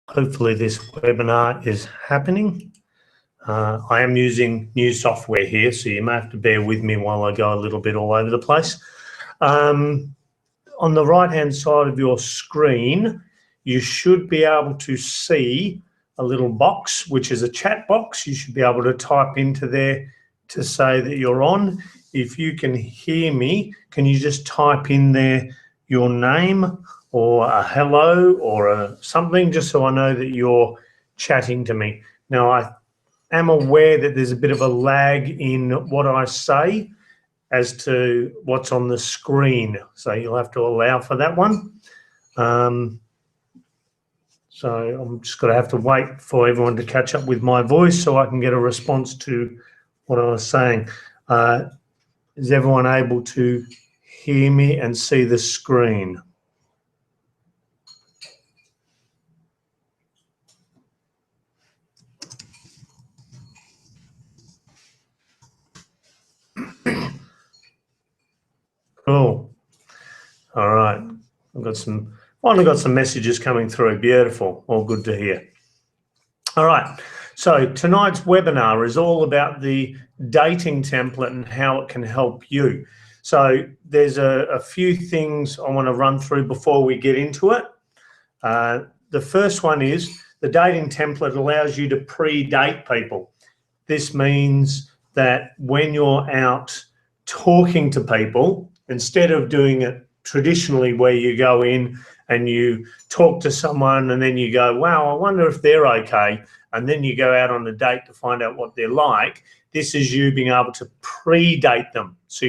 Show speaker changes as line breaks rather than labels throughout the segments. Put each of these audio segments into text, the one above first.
Hopefully this webinar is happening. I am using new software here, so you may have to bear with me while I go a little bit all over the place. On the right-hand side of your screen, you should be able to see a little box, which is a chat box. You should be able to type into there to say that you're on. If you can hear me, can you just type in there your name or a hello or a something, just so I know that you're chatting to me. Now, I am aware that there's a bit of a lag in what I say as to what's on the screen, so you'll have to allow for that one. So I'm just going to have to wait for everyone to catch up with my voice so I can get a response to what I was saying. Is everyone able to hear me and see the screen? Cool. All right. Finally got some messages coming through. Beautiful. All good to hear. All right. So tonight's webinar is all about the dating template and how it can help you. So there's a few things I want to run through before we get into it. The first one is the dating template allows you to pre-date people. This means that when you're out talking to people, instead of doing it traditionally where you go in and you talk to someone and then you go, wow, I wonder if they're okay, and then you go out on a date to find out what they're like, this is you being able to pre-date them. So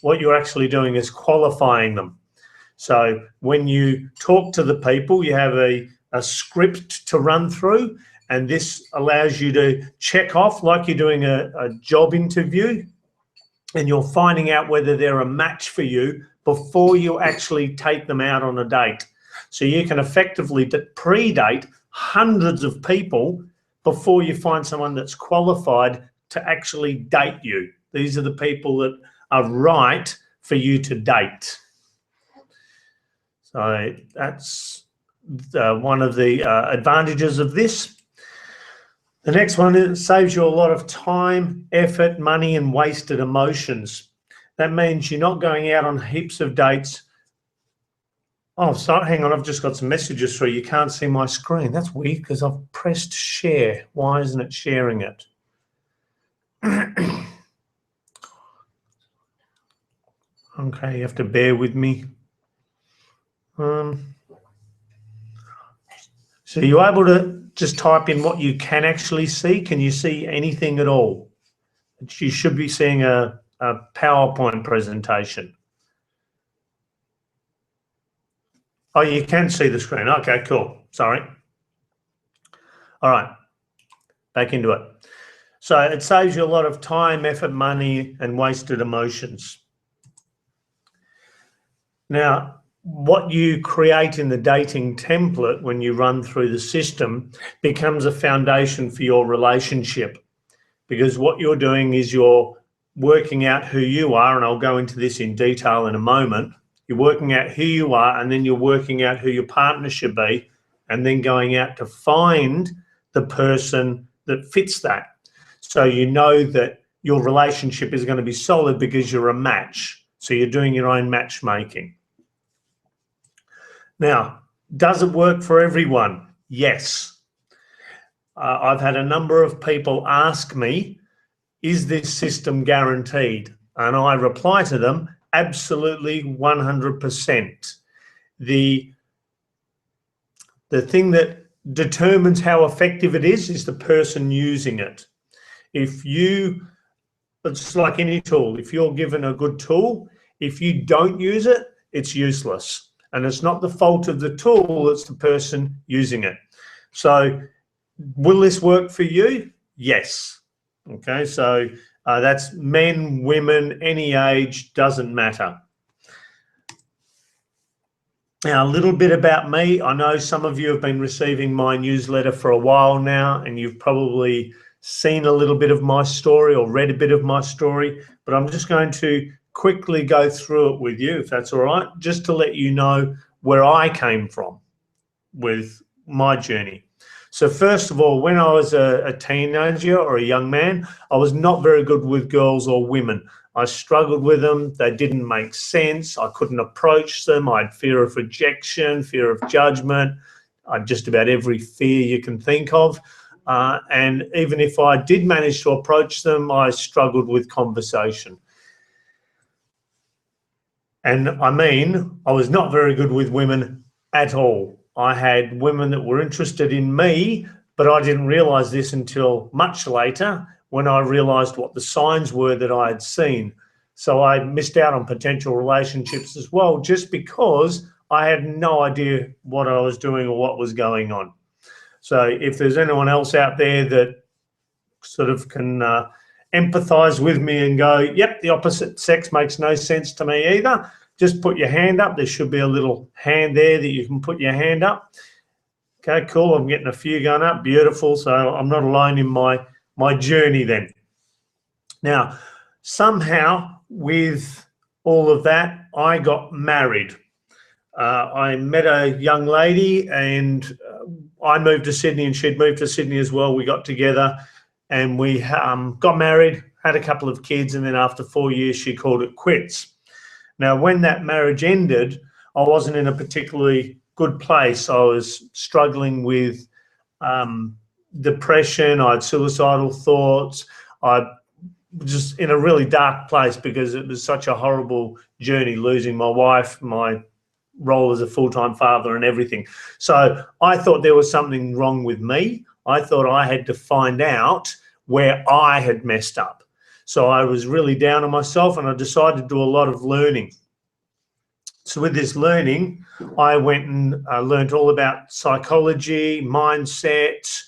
what you're actually doing is qualifying them. So when you talk to the people, you have a script to run through, and this allows you to check off like you're doing a job interview, and you're finding out whether they're a match for you before you actually take them out on a date. So you can effectively pre-date hundreds of people before you find someone that's qualified to actually date you. These are the people that are right for you to date. So that's one of the advantages of this. The next one, it saves you a lot of time, effort, money, and wasted emotions. That means you're not going out on heaps of dates. Oh, sorry, hang on, I've just got some messages through. You can't see my screen. That's weird because I've pressed share. Why isn't it sharing it? Okay, you have to bear with me. So you're able to just type in what you can actually see. Can you see anything at all? You should be seeing a PowerPoint presentation. Oh, you can see the screen. Okay, cool. Sorry. All right, back into it. So it saves you a lot of time, effort, money, and wasted emotions. Now, what you create in the dating template when you run through the system becomes a foundation for your relationship, because what you're doing is you're working out who you are, and I'll go into this in detail in a moment. You're working out who you are, and then you're working out who your partner should be, and then going out to find the person that fits that. So you know that your relationship is going to be solid because you're a match. So you're doing your own matchmaking. Now, does it work for everyone? Yes. I've had a number of people ask me, is this system guaranteed? And I reply to them, absolutely 100%. The thing that determines how effective it is the person using it. It's like any tool. If you're given a good tool, if you don't use it, it's useless. And it's not the fault of the tool, it's the person using it. So will this work for you? Yes. Okay, so that's men, women, any age, doesn't matter. Now, a little bit about me. I know some of you have been receiving my newsletter for a while now, and you've probably seen a little bit of my story or read a bit of my story, but I'm just going to quickly go through it with you, if that's all right, just to let you know where I came from with my journey. So first of all, when I was a teenager or a young man, I was not very good with girls or women. I struggled with them. They didn't make sense. I couldn't approach them. I had fear of rejection, fear of judgment, just about every fear you can think of. And even if I did manage to approach them, I struggled with conversation. And I mean, I was not very good with women at all. I had women that were interested in me, but I didn't realize this until much later when I realized what the signs were that I had seen. So I missed out on potential relationships as well, just because I had no idea what I was doing or what was going on. So if there's anyone else out there that sort of can empathize with me and go, yep, the opposite sex makes no sense to me either, just put your hand up. There should be a little hand there that you can put your hand up. Okay, cool. I'm getting a few going up. Beautiful. So I'm not alone in my journey then. Now, somehow with all of that, I got married. I met a young lady, and I moved to Sydney and she'd moved to Sydney as well. We got together and we got married, had a couple of kids, and then after 4 years, she called it quits. Now, when that marriage ended, I wasn't in a particularly good place. I was struggling with depression. I had suicidal thoughts. I was just in a really dark place because it was such a horrible journey, losing my wife, my role as a full-time father and everything. So I thought there was something wrong with me. I thought I had to find out where I had messed up. So I was really down on myself, and I decided to do a lot of learning. So with this learning, I went and learned all about psychology, mindset,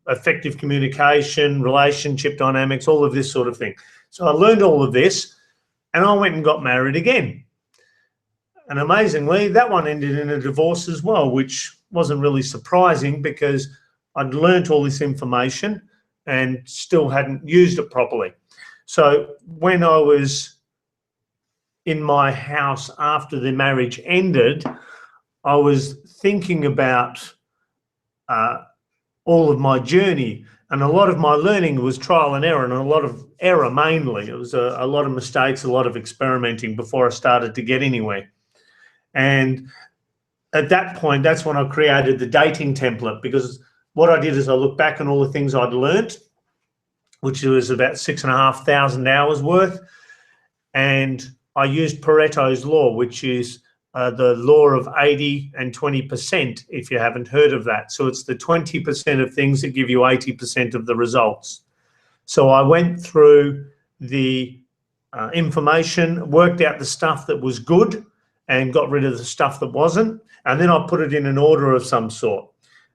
effective communication, relationship dynamics, all of this sort of thing. So I learned all of this, and I went and got married again. And amazingly, that one ended in a divorce as well, which wasn't really surprising because I'd learned all this information and still hadn't used it properly. So when I was in my house after the marriage ended, I was thinking about all of my journey, and a lot of my learning was trial and error, and a lot of error mainly. It was a lot of mistakes, a lot of experimenting before I started to get anywhere. And at that point, that's when I created the dating template, because what I did is I looked back on all the things I'd learned, which was about 6,500 hours worth, and I used Pareto's law, which is the law of 80 and 20%, if you haven't heard of that. So it's the 20% of things that give you 80% of the results. So I went through the information, worked out the stuff that was good and got rid of the stuff that wasn't, and then I put it in an order of some sort.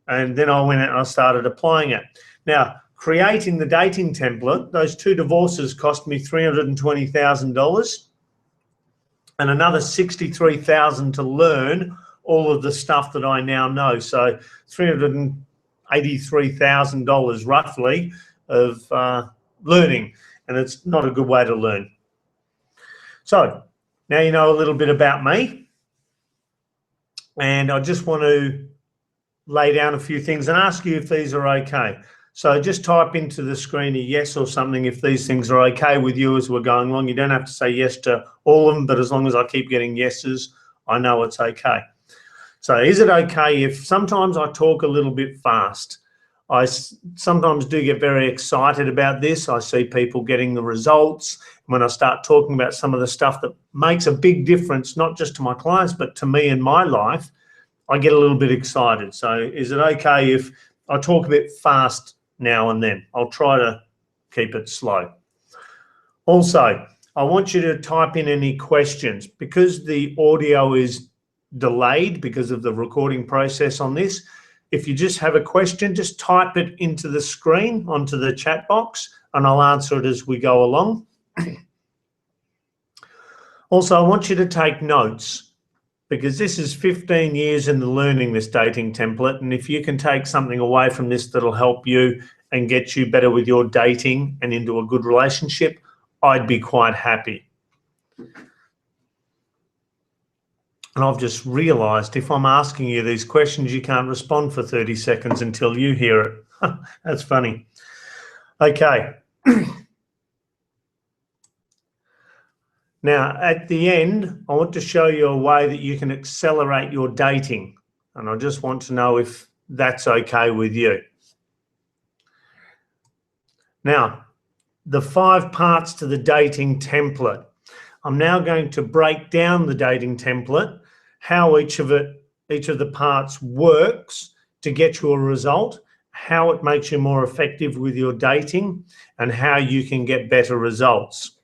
And then I went out and I started applying it. Now, creating the dating template, those 2 divorces cost me $320,000 and another $63,000 to learn all of the stuff that I now know. So $383,000 roughly of learning, and it's not a good way to learn. So now you know a little bit about me, and I just want to lay down a few things and ask you if these are okay. So just type into the screen a yes or something if these things are okay with you as we're going along. You don't have to say yes to all of them, but as long as I keep getting yeses, I know it's okay. So is it okay if sometimes I talk a little bit fast? I sometimes do get very excited about this. I see people getting the results. When I start talking about some of the stuff that makes a big difference, not just to my clients, but to me in my life, I get a little bit excited. So is it okay if I talk a bit fast now and then? I'll try to keep it slow. Also, I want you to type in any questions. Because the audio is delayed because of the recording process on this, if you just have a question, just type it into the screen, onto the chat box, and I'll answer it as we go along. Also, I want you to take notes, because this is 15 years in the learning this dating template, and if you can take something away from this that'll help you and get you better with your dating and into a good relationship, I'd be quite happy. And I've just realized if I'm asking you these questions, you can't respond for 30 seconds until you hear it. That's funny. Okay. Now, at the end, I want to show you a way that you can accelerate your dating. And I just want to know if that's okay with you. Now, the 5 parts to the dating template. I'm now going to break down the dating template, how each of the parts works to get you a result, how it makes you more effective with your dating, and how you can get better results.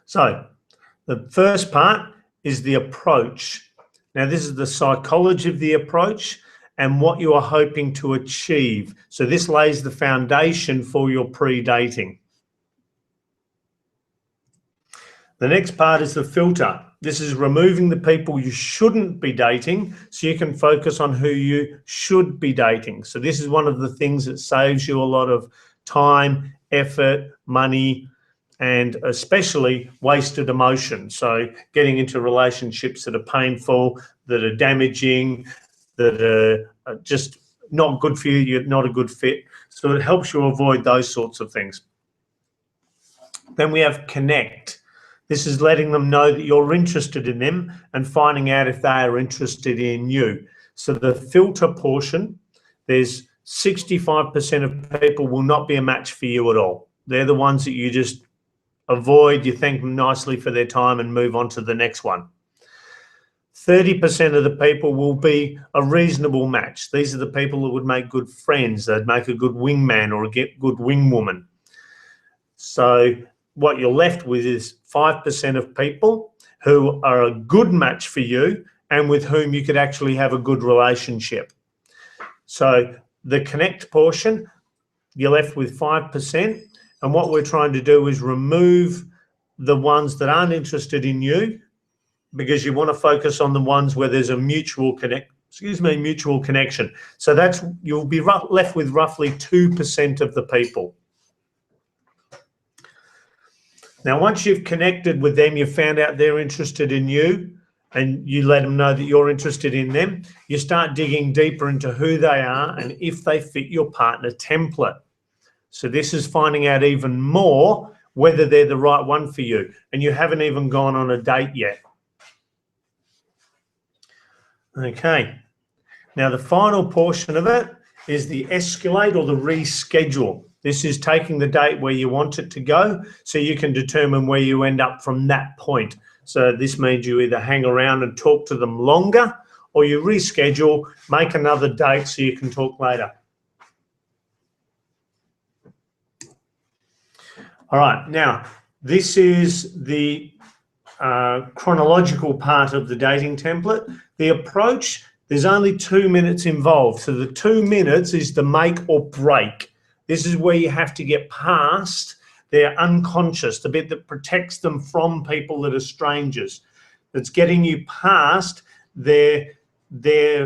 So the first part is the approach. Now, this is the psychology of the approach and what you are hoping to achieve. So this lays the foundation for your pre-dating. The next part is the filter. This is removing the people you shouldn't be dating so you can focus on who you should be dating. So this is one of the things that saves you a lot of time, effort, money, and especially wasted emotion. So getting into relationships that are painful, that are damaging, that are just not good for you, you're not a good fit. So it helps you avoid those sorts of things. Then we have connect. This is letting them know that you're interested in them and finding out if they are interested in you. So the filter portion, there's 65% of people will not be a match for you at all. They're the ones that you just avoid, you thank them nicely for their time and move on to the next one. 30% of the people will be a reasonable match. These are the people that would make good friends. They'd make a good wingman or a good wingwoman. So what you're left with is 5% of people who are a good match for you and with whom you could actually have a good relationship. So the connect portion, you're left with 5%. And what we're trying to do is remove the ones that aren't interested in you, because you want to focus on the ones where there's a mutual connection. So that's, you'll be left with roughly 2% of the people. Now, once you've connected with them, you've found out they're interested in you, and you let them know that you're interested in them, you start digging deeper into who they are and if they fit your partner template. So this is finding out even more whether they're the right one for you, and you haven't even gone on a date yet. Okay. Now, the final portion of it is the escalate or the reschedule. This is taking the date where you want it to go so you can determine where you end up from that point. So this means you either hang around and talk to them longer, or you reschedule, make another date so you can talk later. All right, now this is the chronological part of the dating template. The approach, there's only 2 minutes involved. So the 2 minutes is the make or break. This is where you have to get past their unconscious, the bit that protects them from people that are strangers. That's getting you past their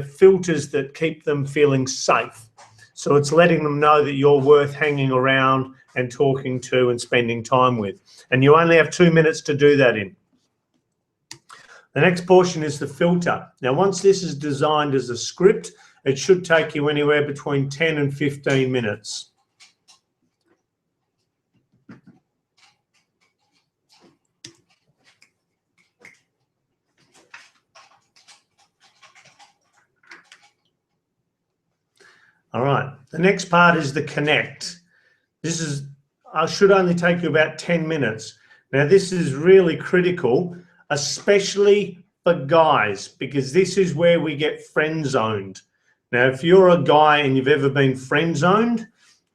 filters that keep them feeling safe. So it's letting them know that you're worth hanging around and talking to and spending time with. And you only have 2 minutes to do that in. The next portion is the filter. Now, once this is designed as a script, it should take you anywhere between 10 and 15 minutes. All right, the next part is the connect. This should only take you about 10 minutes. Now, this is really critical, especially for guys, because this is where we get friend zoned. Now, if you're a guy and you've ever been friend zoned,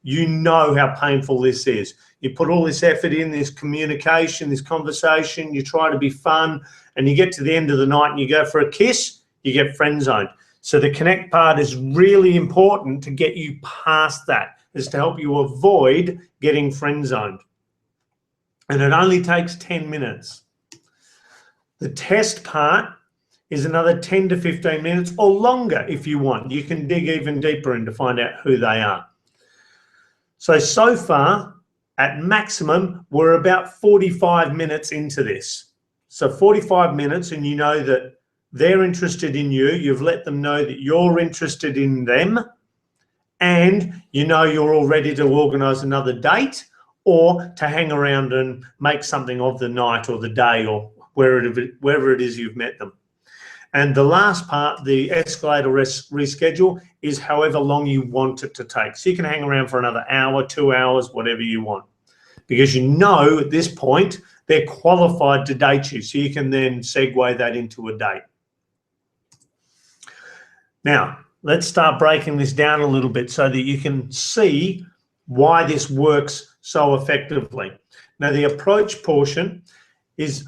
you know how painful this is. You put all this effort in, this communication, this conversation, you try to be fun, and you get to the end of the night and you go for a kiss, you get friend zoned. So the connect part is really important to get you past that, is to help you avoid getting friend zoned. And it only takes 10 minutes. The test part is another 10 to 15 minutes or longer if you want. You can dig even deeper in to find out who they are. So far, at maximum, we're about 45 minutes into this. So 45 minutes, and you know that they're interested in you. You've let them know that you're interested in them, and you know you're all ready to organise another date or to hang around and make something of the night or the day or wherever it is you've met them. And the last part, the escalate or reschedule, is however long you want it to take. So you can hang around for another hour, 2 hours, whatever you want, because you know at this point they're qualified to date you. So you can then segue that into a date. Now, let's start breaking this down a little bit so that you can see why this works so effectively. Now, the approach portion is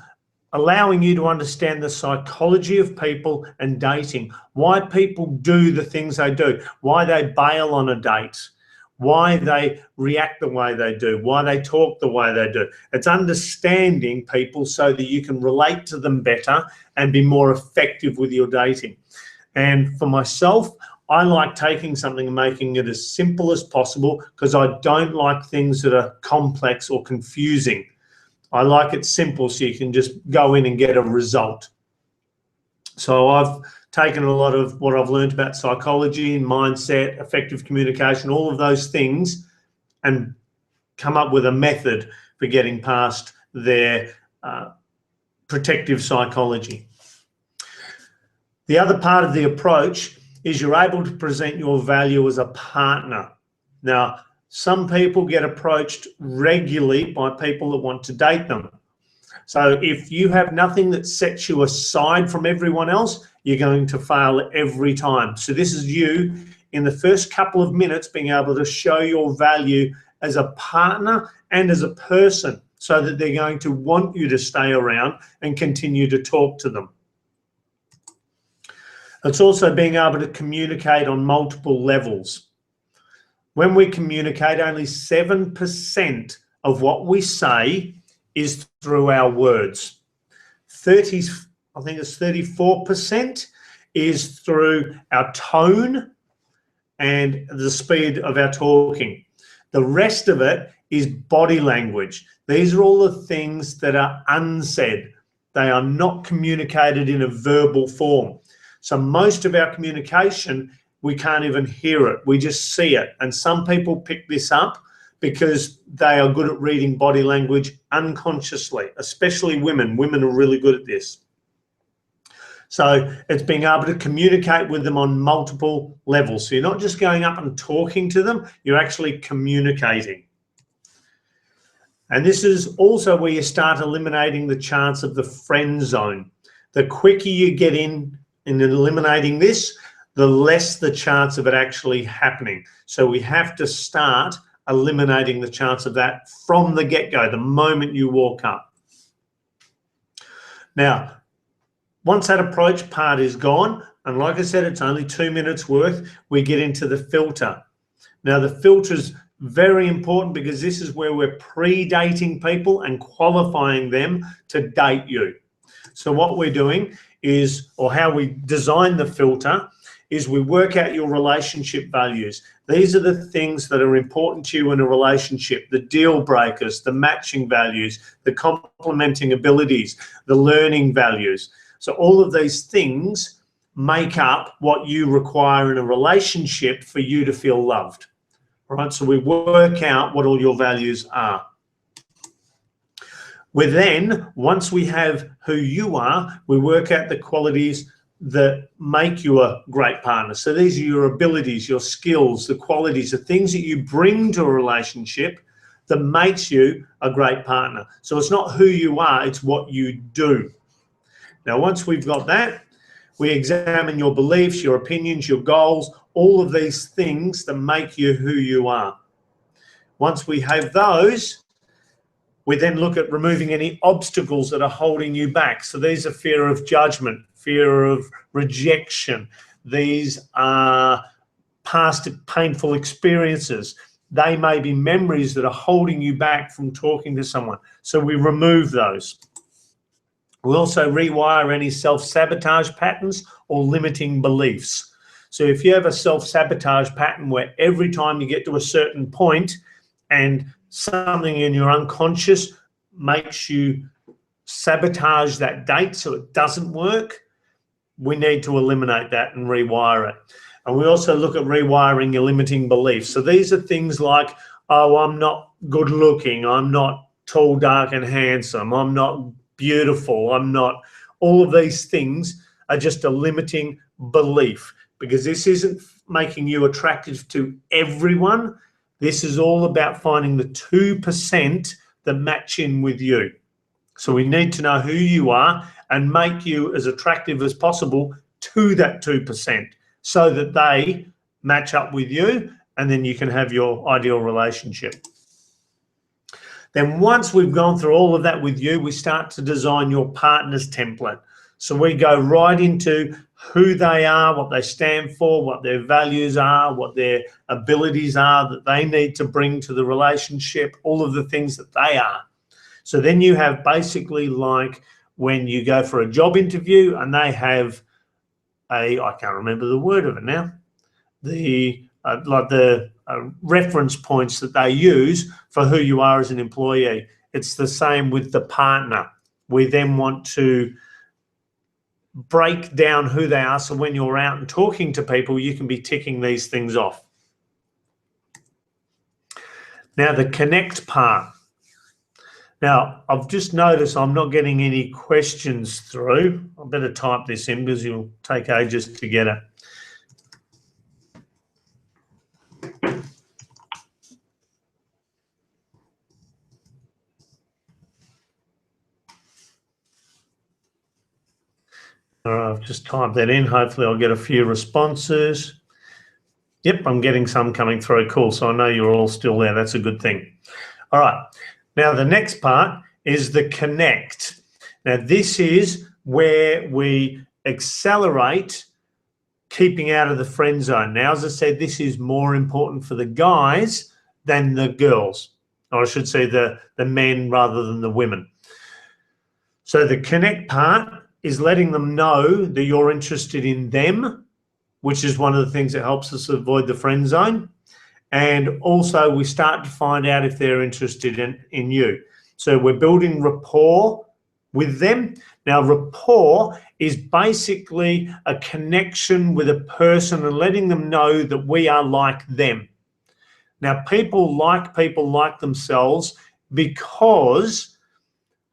allowing you to understand the psychology of people and dating, why people do the things they do, why they bail on a date, why they react the way they do, why they talk the way they do. It's understanding people so that you can relate to them better and be more effective with your dating. And for myself, I like taking something and making it as simple as possible, because I don't like things that are complex or confusing. I like it simple so you can just go in and get a result. So I've taken a lot of what I've learned about psychology and mindset, effective communication, all of those things, and come up with a method for getting past their protective psychology. The other part of the approach is you're able to present your value as a partner. Now, some people get approached regularly by people that want to date them. So if you have nothing that sets you aside from everyone else, you're going to fail every time. So this is you in the first couple of minutes being able to show your value as a partner and as a person, so that they're going to want you to stay around and continue to talk to them. It's also being able to communicate on multiple levels. When we communicate, only 7% of what we say is through our words. I think it's 34% is through our tone and the speed of our talking. The rest of it is body language. These are all the things that are unsaid. They are not communicated in a verbal form. So most of our communication, we can't even hear it. We just see it. And some people pick this up because they are good at reading body language unconsciously, especially women. Women are really good at this. So it's being able to communicate with them on multiple levels. So you're not just going up and talking to them, you're actually communicating. And this is also where you start eliminating the chance of the friend zone. The quicker you get in eliminating this, the less the chance of it actually happening. So we have to start eliminating the chance of that from the get-go, the moment you walk up. Now, once that approach part is gone, and like I said, it's only 2 minutes worth, we get into the filter. Now, the filter is very important because this is where we're pre-dating people and qualifying them to date you. So what we're doing is, or how we design the filter, is we work out your relationship values. These are the things that are important to you in a relationship, the deal breakers, the matching values, the complementing abilities, the learning values. So all of these things make up what you require in a relationship for you to feel loved. All right, so we work out what all your values are. We then, once we have who you are, we work out the qualities that make you a great partner. So these are your abilities, your skills, the qualities, the things that you bring to a relationship that makes you a great partner. So it's not who you are, it's what you do. Now, once we've got that, we examine your beliefs, your opinions, your goals, all of these things that make you who you are. Once we have those, we then look at removing any obstacles that are holding you back. So these are fear of judgment, fear of rejection. These are past painful experiences. They may be memories that are holding you back from talking to someone. So we remove those. We also rewire any self-sabotage patterns or limiting beliefs. So if you have a self-sabotage pattern where every time you get to a certain point and something in your unconscious makes you sabotage that date so it doesn't work, we need to eliminate that and rewire it. And we also look at rewiring your limiting beliefs. So these are things like, oh, I'm not good looking, I'm not tall, dark and handsome, I'm not beautiful, I'm not, all of these things are just a limiting belief, because this isn't making you attractive to everyone. This is all about finding the 2% that match in with you. So we need to know who you are and make you as attractive as possible to that 2% so that they match up with you, and then you can have your ideal relationship. Then once we've gone through all of that with you, we start to design your partner's template. So we go right into who they are, what they stand for, what their values are, what their abilities are that they need to bring to the relationship, all of the things that they are. So then you have basically like when you go for a job interview and they have I can't remember the word of it now, the reference points that they use for who you are as an employee. It's the same with the partner. We then want to break down who they are, so when you're out and talking to people, you can be ticking these things off. Now, the connect part. Now, I've just noticed I'm not getting any questions through. I better type this in because it'll take ages to get it. All right, I've just typed that in. Hopefully I'll get a few responses. Yep, I'm getting some coming through. Cool. So I know you're all still there. That's a good thing. All right. Now, the next part is the connect. Now, this is where we accelerate keeping out of the friend zone. Now, as I said, this is more important for the guys than the girls, or I should say the men rather than the women. So the connect part is letting them know that you're interested in them, which is one of the things that helps us avoid the friend zone. And also we start to find out if they're interested in you. So we're building rapport with them. Now, rapport is basically a connection with a person and letting them know that we are like them. Now, people like themselves because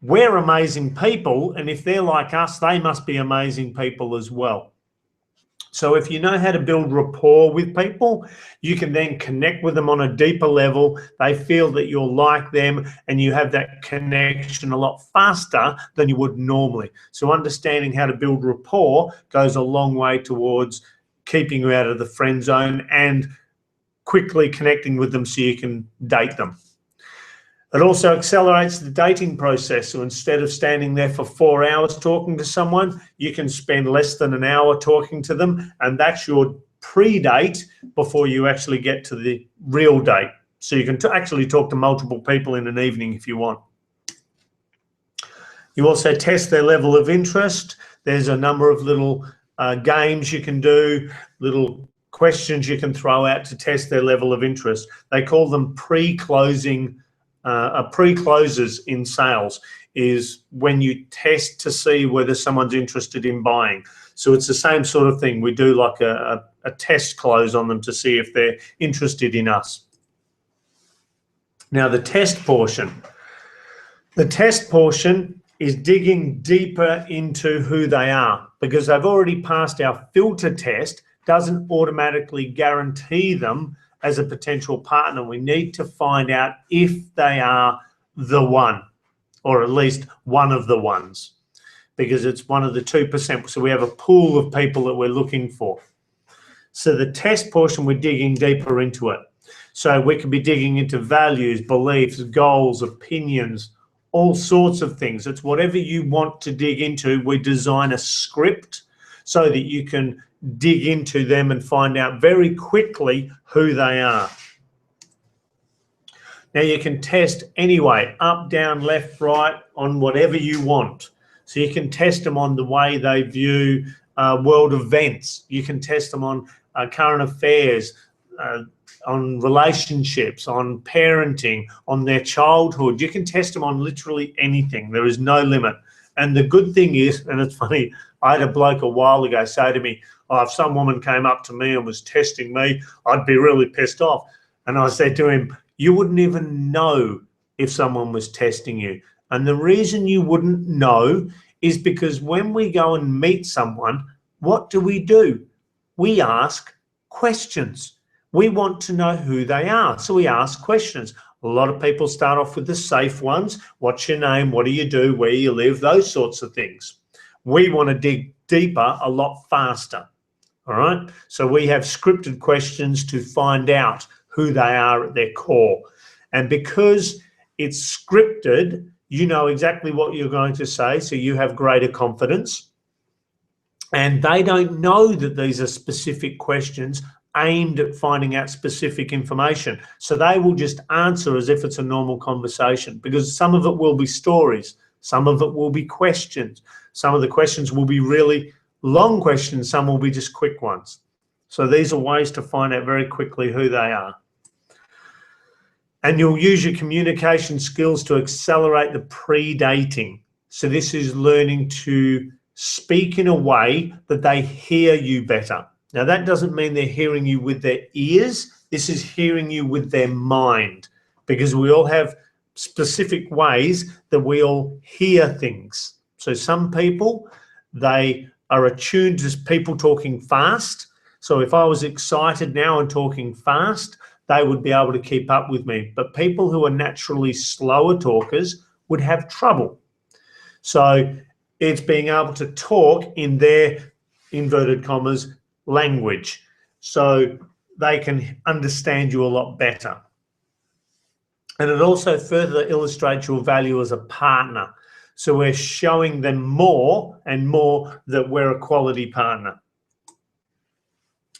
we're amazing people, and if they're like us, they must be amazing people as well. So if you know how to build rapport with people, you can then connect with them on a deeper level. They feel that you're like them and you have that connection a lot faster than you would normally. So understanding how to build rapport goes a long way towards keeping you out of the friend zone and quickly connecting with them so you can date them. It also accelerates the dating process. So instead of standing there for 4 hours talking to someone, you can spend less than an hour talking to them, and that's your pre-date before you actually get to the real date. So you can actually talk to multiple people in an evening if you want. You also test their level of interest. There's a number of little games you can do, little questions you can throw out to test their level of interest. They call them pre-closing. Pre-closes in sales is when you test to see whether someone's interested in buying. So it's the same sort of thing. We do like a test close on them to see if they're interested in us. Now, the test portion. The test portion is digging deeper into who they are, because they've already passed our filter test. Doesn't automatically guarantee them as a potential partner. We need to find out if they are the one, or at least one of the ones, because it's one of the 2%. So we have a pool of people that we're looking for. So the test portion, we're digging deeper into it. So we can be digging into values, beliefs, goals, opinions, all sorts of things. It's whatever you want to dig into. We design a script so that you can dig into them and find out very quickly who they are. Now, you can test anyway, up, down, left, right, on whatever you want. So you can test them on the way they view world events. You can test them on current affairs, on relationships, on parenting, on their childhood. You can test them on literally anything. There is no limit. And the good thing is, and it's funny, I had a bloke a while ago say to me, oh, if some woman came up to me and was testing me, I'd be really pissed off. And I said to him, you wouldn't even know if someone was testing you. And the reason you wouldn't know is because when we go and meet someone, what do? We ask questions. We want to know who they are, so we ask questions. A lot of people start off with the safe ones. What's your name? What do you do? Where you live? Those sorts of things. We want to dig deeper a lot faster, all right? So we have scripted questions to find out who they are at their core. And because it's scripted, you know exactly what you're going to say, so you have greater confidence. And they don't know that these are specific questions aimed at finding out specific information. So they will just answer as if it's a normal conversation, because some of it will be stories, some of it will be questions, some of the questions will be really long questions, some will be just quick ones. So these are ways to find out very quickly who they are. And you'll use your communication skills to accelerate the pre-dating. So this is learning to speak in a way that they hear you better. Now, that doesn't mean they're hearing you with their ears. This is hearing you with their mind, because we all have specific ways that we all hear things. So some people, they are attuned to people talking fast. So if I was excited now and talking fast, they would be able to keep up with me. But people who are naturally slower talkers would have trouble. So it's being able to talk in their, inverted commas, language, so they can understand you a lot better. And it also further illustrates your value as a partner. So we're showing them more and more that we're a quality partner.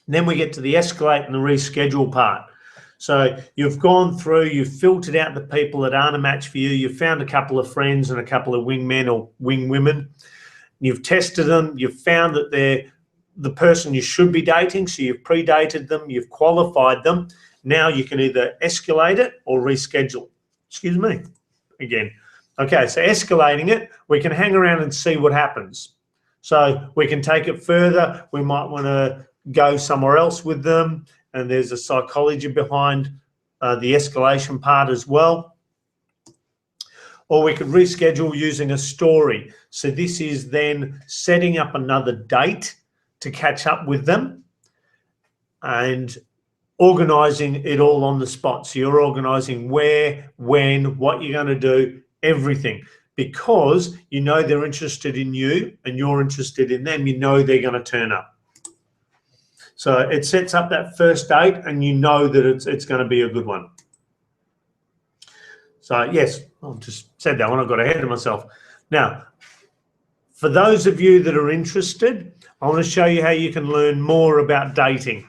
Then we get to the escalate and the reschedule part. So you've gone through, you've filtered out the people that aren't a match for you. You've found a couple of friends and a couple of wingmen or wingwomen. You've tested them. You've found that they're the person you should be dating. So you've pre-dated them. You've qualified them. Now you can either escalate it or reschedule. Excuse me, again. Okay, so escalating it, we can hang around and see what happens. So we can take it further. We might want to go somewhere else with them. And there's a psychology behind the escalation part as well. Or we could reschedule using a story. So this is then setting up another date to catch up with them and organising it all on the spot. So you're organising where, when, what you're going to do, everything. Because you know they're interested in you and you're interested in them, you know they're going to turn up. So it sets up that first date and you know that it's going to be a good one. So yes, I've just said that one, I got ahead of myself. Now, for those of you that are interested, I want to show you how you can learn more about dating.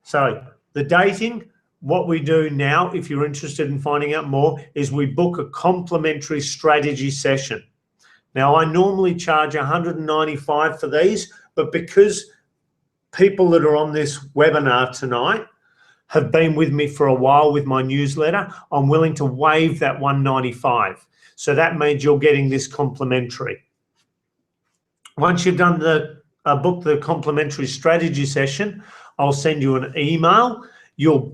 So the dating, what we do now, if you're interested in finding out more, is we book a complimentary strategy session. Now, I normally charge $195 for these, but because people that are on this webinar tonight have been with me for a while with my newsletter, I'm willing to waive that $195. So that means you're getting this complimentary. Once you've done book the complimentary strategy session, I'll send you an email. You'll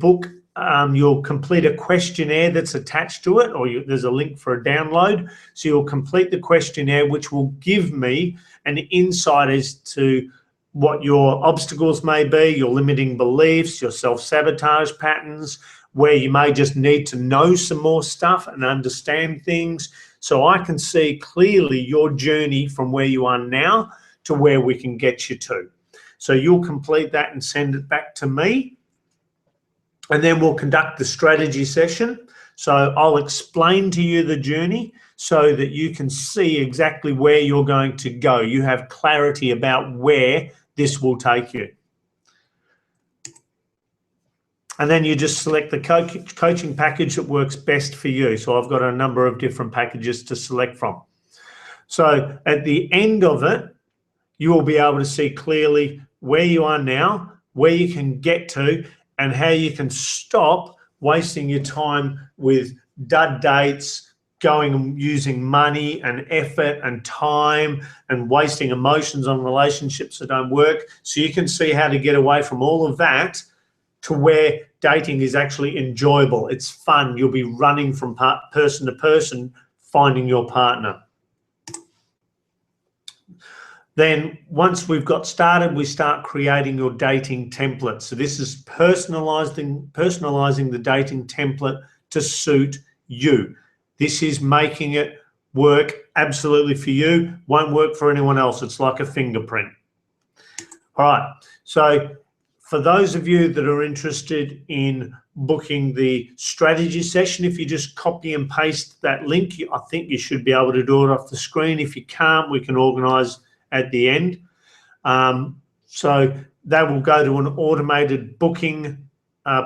complete a questionnaire that's attached to it, or there's a link for a download. So you'll complete the questionnaire, which will give me an insight as to what your obstacles may be, your limiting beliefs, your self-sabotage patterns, where you may just need to know some more stuff and understand things. So I can see clearly your journey from where you are now to where we can get you to. So you'll complete that and send it back to me. And then we'll conduct the strategy session. So I'll explain to you the journey so that you can see exactly where you're going to go. You have clarity about where this will take you. And then you just select the coaching package that works best for you. So I've got a number of different packages to select from. So at the end of it, you will be able to see clearly where you are now, where you can get to, and how you can stop wasting your time with dud dates, going and using money and effort and time and wasting emotions on relationships that don't work. So you can see how to get away from all of that to where dating is actually enjoyable. It's fun. You'll be running from person to person, finding your partner. Then once we've got started, we start creating your dating template. So this is personalizing the dating template to suit you. This is making it work absolutely for you, won't work for anyone else. It's like a fingerprint. All right, so for those of you that are interested in booking the strategy session, if you just copy and paste that link, I think you should be able to do it off the screen. If you can't, we can organize at the end. So that will go to an automated booking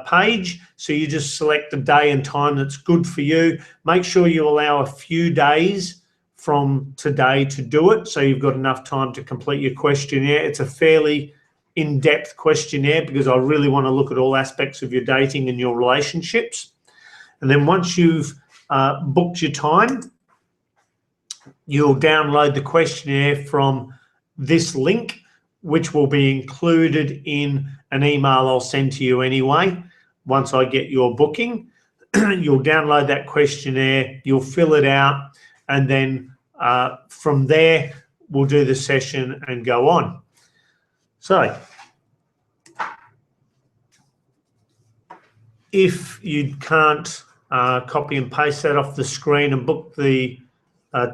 page. So you just select the day and time that's good for you. Make sure you allow a few days from today to do it, so you've got enough time to complete your questionnaire. It's a fairly in-depth questionnaire because I really want to look at all aspects of your dating and your relationships. And then once you've booked your time, you'll download the questionnaire from this link, which will be included in an email I'll send to you anyway. Once I get your booking, you'll download that questionnaire, you'll fill it out, and then from there, we'll do the session and go on. So if you can't copy and paste that off the screen and book the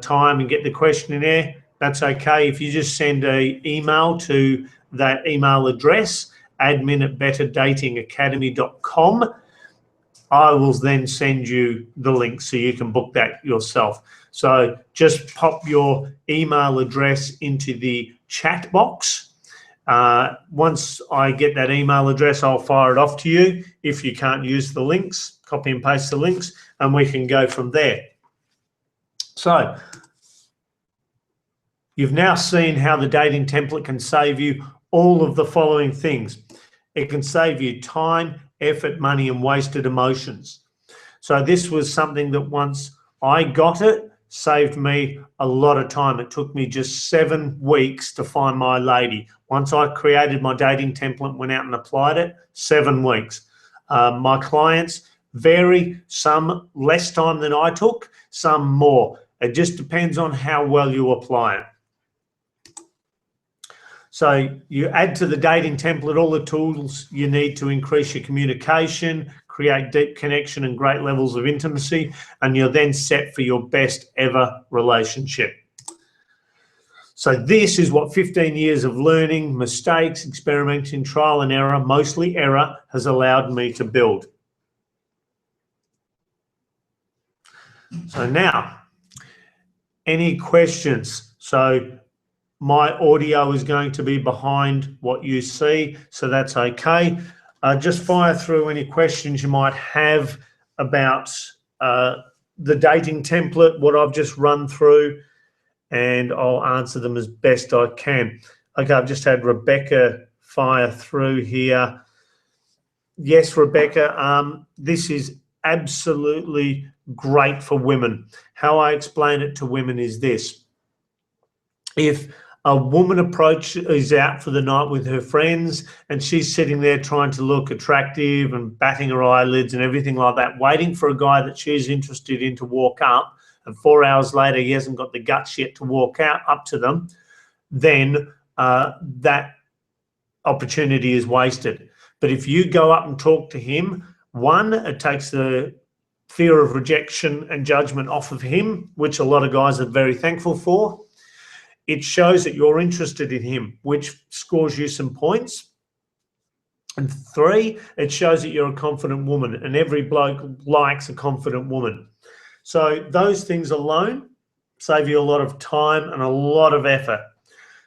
time and get the questionnaire, that's okay. If you just send an email to that email address, admin@betterdatingacademy.com, I will then send you the link so you can book that yourself. So just pop your email address into the chat box. Once I get that email address, I'll fire it off to you. If you can't use the links, copy and paste the links, and we can go from there. So you've now seen how the dating template can save you all of the following things. It can save you time, effort, money, and wasted emotions. So this was something that once I got it, saved me a lot of time. It took me just 7 weeks to find my lady. Once I created my dating template, went out and applied it, 7 weeks. My clients vary, some less time than I took, some more. It just depends on how well you apply it. So you add to the dating template all the tools you need to increase your communication, create deep connection and great levels of intimacy, and you're then set for your best ever relationship. So this is what 15 years of learning, mistakes, experimenting, trial and error, mostly error, has allowed me to build. So now, any questions? So my audio is going to be behind what you see, so that's okay. Just fire through any questions you might have about the dating template, what I've just run through, and I'll answer them as best I can. Okay, I've just had Rebecca fire through here. Yes, Rebecca, this is absolutely great for women. How I explain it to women is this. If a woman is out for the night with her friends and she's sitting there trying to look attractive and batting her eyelids and everything like that, waiting for a guy that she's interested in to walk up, and 4 hours later he hasn't got the guts yet to walk up to them, then that opportunity is wasted. But if you go up and talk to him, one, it takes the fear of rejection and judgment off of him, which a lot of guys are very thankful for. It shows that you're interested in him, which scores you some points. And 3, it shows that you're a confident woman, and every bloke likes a confident woman. So those things alone save you a lot of time and a lot of effort.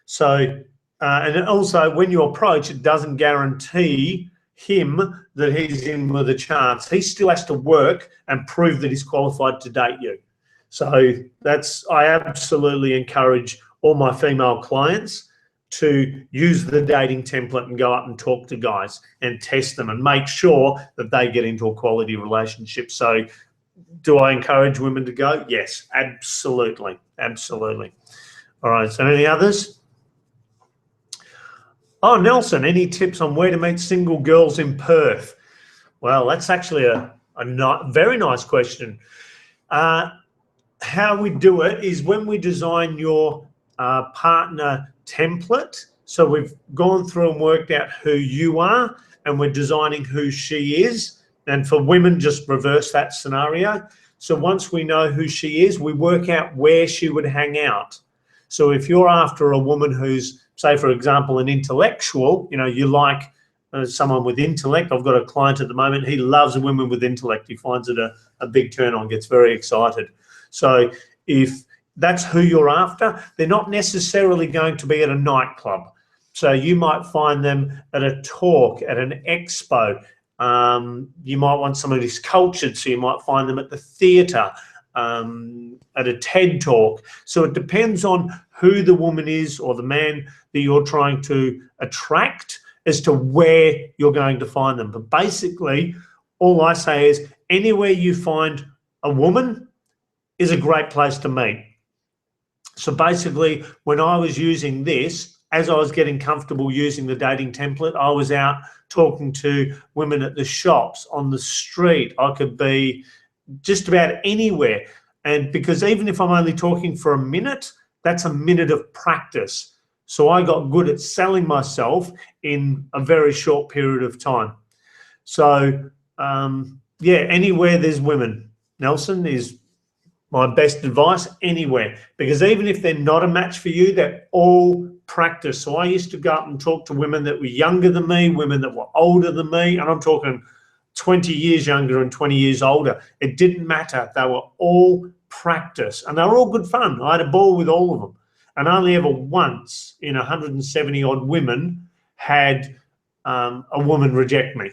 So, and also when you approach, it doesn't guarantee him that he's in with a chance. He still has to work and prove that he's qualified to date you. So I absolutely encourage all my female clients to use the dating template and go up and talk to guys and test them and make sure that they get into a quality relationship. So do I encourage women to go? Yes, absolutely. Absolutely. All right, so any others? Oh, Nelson, any tips on where to meet single girls in Perth? Well, that's actually a very nice question. How we do it is when we design your partner template, so we've gone through and worked out who you are and we're designing who she is. And for women, just reverse that scenario. So once we know who she is, we work out where she would hang out. So if you're after a woman who's, say, for example, an intellectual, you like someone with intellect. I've got a client at the moment, he loves women with intellect. He finds it a big turn on, gets very excited. So if that's who you're after, they're not necessarily going to be at a nightclub. So you might find them at a talk, at an expo. You might want somebody who's cultured, so you might find them at the theatre, at a TED talk. So it depends on who the woman is or the man that you're trying to attract as to where you're going to find them. But basically, all I say is anywhere you find a woman is a great place to meet. So basically, when I was using this, as I was getting comfortable using the dating template, I was out talking to women at the shops, on the street. I could be just about anywhere. And because even if I'm only talking for a minute, that's a minute of practice. So I got good at selling myself in a very short period of time. So, yeah, anywhere there's women, Nelson, is my best advice, anywhere. Because even if they're not a match for you, they're all practice. So I used to go up and talk to women that were younger than me, women that were older than me, and I'm talking 20 years younger and 20 years older. It didn't matter. They were all practice, and they were all good fun. I had a ball with all of them. And only ever once in 170 odd women had a woman reject me.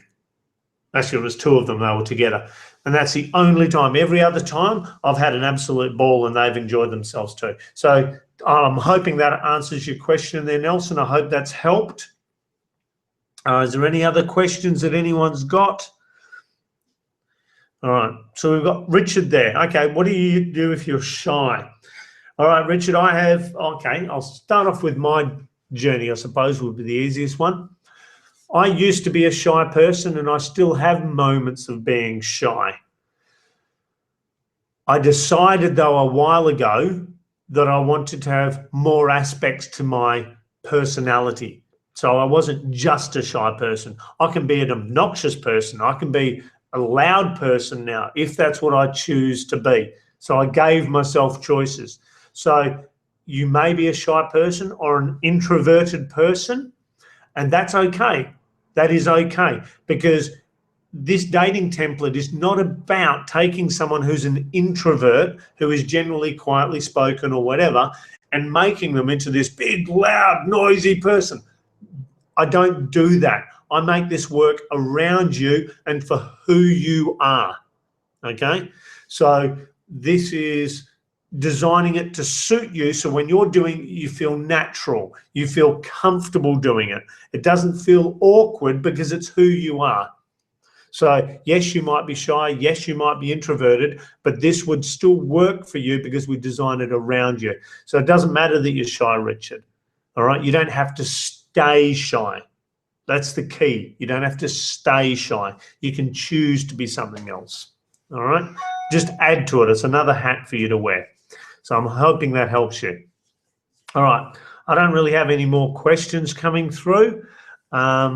Actually, it was two of them, they were together. And that's the only time. Every other time, I've had an absolute ball and they've enjoyed themselves too. So I'm hoping that answers your question there, Nelson. I hope that's helped. Is there any other questions that anyone's got? All right, so we've got Richard there. Okay, what do you do if you're shy? All right, Richard, I'll start off with my journey, I suppose, would be the easiest one. I used to be a shy person and I still have moments of being shy. I decided, though, a while ago that I wanted to have more aspects to my personality. So I wasn't just a shy person. I can be an obnoxious person. I can be a loud person now, if that's what I choose to be. So I gave myself choices. So you may be a shy person or an introverted person, and that's okay. That is okay, because this dating template is not about taking someone who's an introvert, who is generally quietly spoken or whatever, and making them into this big, loud, noisy person. I don't do that. I make this work around you and for who you are, okay? So this is designing it to suit you, so when you're doing it, you feel natural, you feel comfortable doing it. It doesn't feel awkward because it's who you are. So yes, you might be shy, yes, you might be introverted, but this would still work for you because we design it around you. So it doesn't matter that you're shy, Richard. All right, you don't have to stay shy. That's the key. You don't have to stay shy. You can choose to be something else. All right, just add to it. It's another hat for you to wear. So I'm hoping that helps you. All right, I don't really have any more questions coming through. I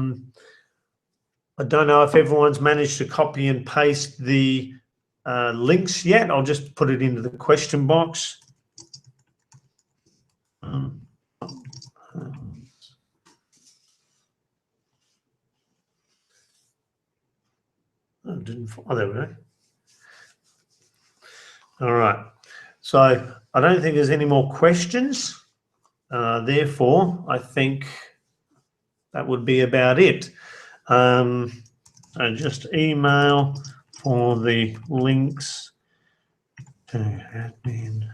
don't know if everyone's managed to copy and paste the links yet. I'll just put it into the question box. Oh, there we go. All right. So I don't think there's any more questions. Therefore, I think that would be about it. So just email for the links to admin.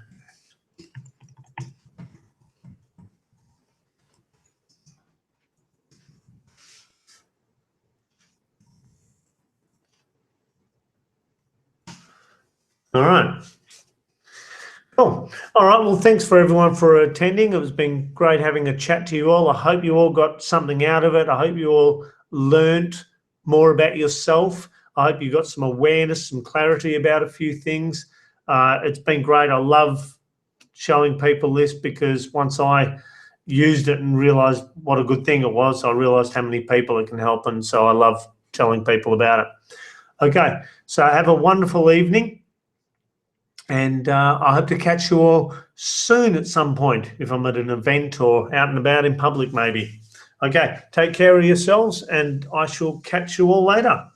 All right. Cool. All right. Well, thanks for everyone for attending. It has been great having a chat to you all. I hope you all got something out of it. I hope you all learnt more about yourself. I hope you got some awareness, some clarity about a few things. It's been great. I love showing people this because once I used it and realized what a good thing it was, I realized how many people it can help. And so I love telling people about it. Okay. So have a wonderful evening. And I hope to catch you all soon at some point, if I'm at an event or out and about in public maybe. Okay, take care of yourselves, and I shall catch you all later.